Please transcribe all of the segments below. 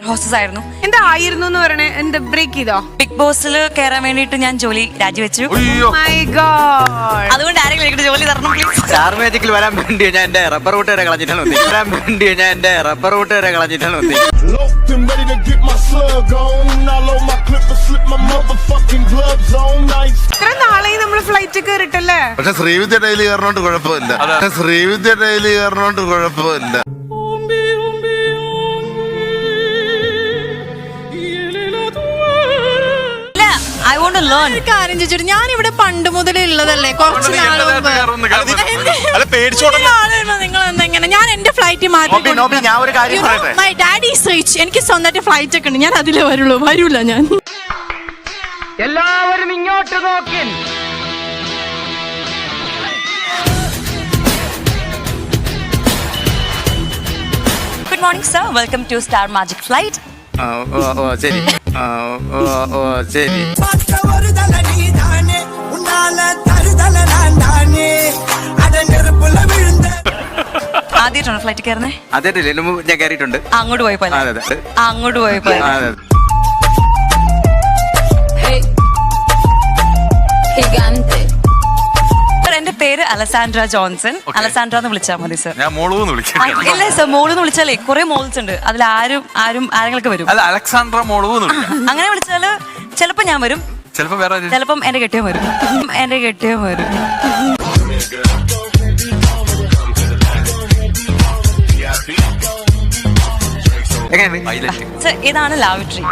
Hostess ആയിരുന്നു. എന്താ ആയിരുന്നു എന്ന് പറയണേ? എന്താ ബ്രേക്ക് ചെയ്തോ? ബിഗ് ബോസിൽ കയറാൻ വേണ്ടിട്ട് ഞാൻ ജോലി രാജിവെച്ചു. My God. അതുകൊണ്ട് ആരെങ്കിലും എനിക്ക് ജോലി തരണം പ്ലീസ്. സ്റ്റാർ മാജിക്കിൽ വരാൻ വേണ്ടി ഞാൻ എന്റെ റബ്ബർ ഊട്ട് വരെ കളഞ്ഞിട്ടാണ് വന്നത്. ഇത്ര നാളെയും നമ്മള് ഫ്ലൈറ്റ് കയറിട്ടല്ലേ? പക്ഷെ ശ്രീവിദ്യ ഡെയിലി കയറണോണ്ട് കുഴപ്പമില്ല. I want to learn. കാര്യം ചോദിച്ചിട്ട് ഞാൻ ഇവിടെ പണ്ട് മുതലേ ഉള്ളതല്ലേ, കുറച്ച് നാൾ നിങ്ങൾ എന്തെങ്ങനെ ഞാൻ എന്റെ ഫ്ലൈറ്റ് ഞാൻ ഒരു കാര്യം പറയട്ടെ. My daddy is rich. എനിക്ക് സ്വന്തമായിട്ട് ഫ്ലൈറ്റ് ഒക്കെ ഉണ്ട്. ഞാൻ അതിലേ വരൂല ഞാൻ. എല്ലാവരും ഇങ്ങോട്ട് നോക്കി. Good morning sir. Welcome to Star Magic Flight. ശരി. ആദ്യമായിട്ടാണ് ഫ്ലൈറ്റ് കയറുന്നേ? അതെ, ഞാൻ കയറിയിട്ടുണ്ട്. അങ്ങോട്ട് പോയപ്പോ എന്റെ പേര് അലസാൻഡ്ര ജോൺസൺ. അലസാൻഡ്ര എന്ന് വിളിച്ചാൽ മതി സർ. ഞാൻ മോളൂന്ന് വിളിക്കാം. ഇല്ല സർ, മോളെന്ന് വിളിച്ചാലേ കുറെ മോൾസ് ഉണ്ട്, അതിൽ ആരെങ്കിലും വരും. അല്ല, അലക്സാണ്ട്ര മോളൂന്ന് വിളിക്കാം. അങ്ങനെ വിളിച്ചാല് ചിലപ്പോ ഞാൻ വരും, ചിലപ്പോ വേറെ ചിലപ്പം എന്റെ കെട്ടിയൻ വരും. സർ, ഇതാണ് ലാവറ്ററി.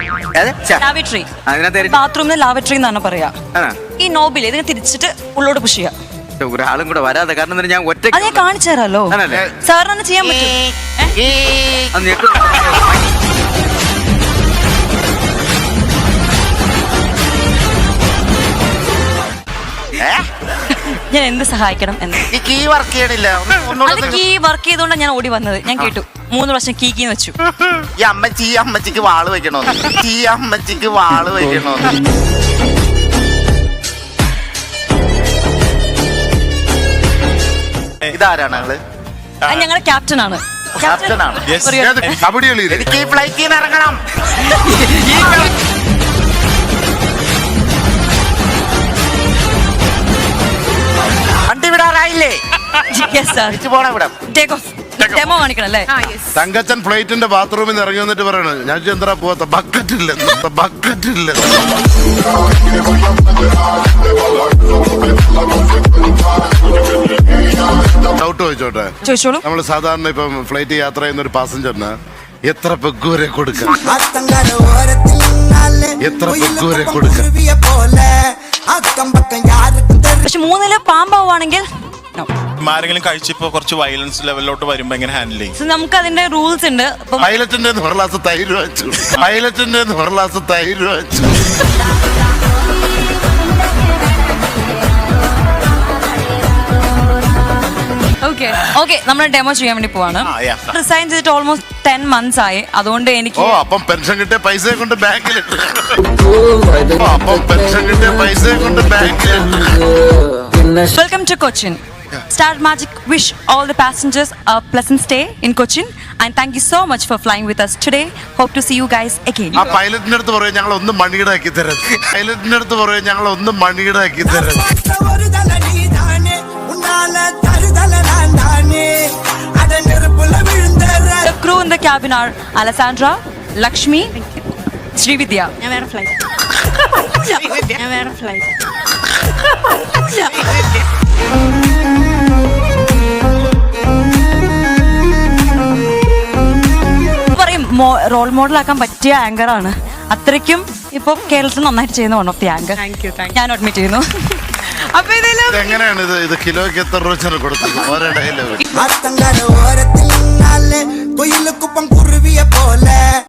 ബാത്റൂമിന് ലാവറ്ററി എന്നാണ് പറയാ. ഈ നോബിൽ ഇതിനെ തിരിച്ചിട്ട് ഉള്ളോട്ട് പുഷ് ചെയ്യാം. ഒരാളും കൂടെ വരാതെ, കാരണം ഞാൻ ഒറ്റ അത് ഞാൻ കാണിച്ചു തരാമല്ലോ. സാറിന് ചെയ്യാൻ പറ്റും. ഞാൻ എന്ത് സഹായിക്കണം എന്ന്. കീ വർക്ക് ചെയ്യണില്ല. അത് കീ വർക്ക് ചെയ്തോണ്ടാണ് ഞാൻ ഓടി വന്നത്. ഞാൻ കേട്ടു 3 പ്രാവശ്യം കീന്ന് വെച്ചു. ഈ അമ്മച്ചിക്ക് വാള് വെക്കണോ? ഇതാരാണ് ആള്? ഞങ്ങളുടെ ക്യാപ്റ്റനാണ്. കബഡി കളി എനിക്ക് ഈ ഫ്ലൈറ്റിൽ നിന്ന് ഇറങ്ങണം. വണ്ടി വിടാറായില്ലേ? പോണ ഇവിടെ ഡെമോ കാണിക്കണം അല്ലേ? തങ്കച്ചൻ ഫ്ലൈറ്റിന്റെ ബാത്റൂമിൽ നിന്ന് ഇറങ്ങി വന്നിട്ട് പറയണത്, ഞാൻ എന്താ പോവാത്ത ബക്കറ്റ് ഇല്ല. ഡൗട്ട് ചോദിച്ചോട്ടെ? ചോദിച്ചോളൂ. നമ്മള് സാധാരണ ഇപ്പം ഫ്ലൈറ്റ് യാത്ര ചെയ്യുന്ന ഒരു പാസഞ്ചറിന് എത്ര പെഗ്ഗൂരെ കൊടുക്കാം? പക്ഷെ 3 പാമ്പാവുകയാണെങ്കിൽ ആരെങ്കിലും കഴിച്ചിപ്പോ കുറച്ച് വയലൻസ് ലെവലിലോട്ട് വരുമ്പോ എങ്ങനെ ഹാൻഡിൽ ചെയ്യും? നമുക്ക് അതിന്റെ റൂൾസ് ഉണ്ട്. പൈലറ്റിന്റെ ഒരു ഗ്ലാസ് തൈര് വെച്ചു. ഓക്കെ, നമ്മൾ ഡെമോ ചെയ്യാൻ വേണ്ടി പോവാണ്. റിസൈൻ ചെയ്തിട്ട് ഓൾമോസ്റ്റ് 10 months ആയി. അതുകൊണ്ട് എനിക്ക് അപ്പം പെൻഷൻ കിട്ടിയ പൈസ കൊണ്ട് ബാങ്കിൽ Welcome to Cochin. Star Magic wish all the passengers a pleasant stay in Cochin and thank you so much for flying with us today. Hope to see you guys again. ആ പൈലറ്റിന്റെ അടുത്ത് പറയും ഞങ്ങൾ ഒന്ന് മണിയിടാക്കി തരാം. The crew in the cabin are Alessandra, Lakshmi, Srividya. ഞാൻ വേറെ flight. പറയും role മോഡലാക്കാൻ പറ്റിയ ആങ്കറാണ്. അത്രയ്ക്കും ഇപ്പൊ കേരളത്തിൽ നന്നായിട്ട് ചെയ്യുന്ന വൺ ഓഫ് ദി ആങ്കർ. ഞാൻ അഡ്മിറ്റ് ചെയ്യുന്നു. അപ്പൊ ഇതിലും എങ്ങനെയാണ് ഇത് കിലോയ്ക്ക് എത്ര രൂപ കൊടുത്തത്? ഓരോ ഡയലോഗ്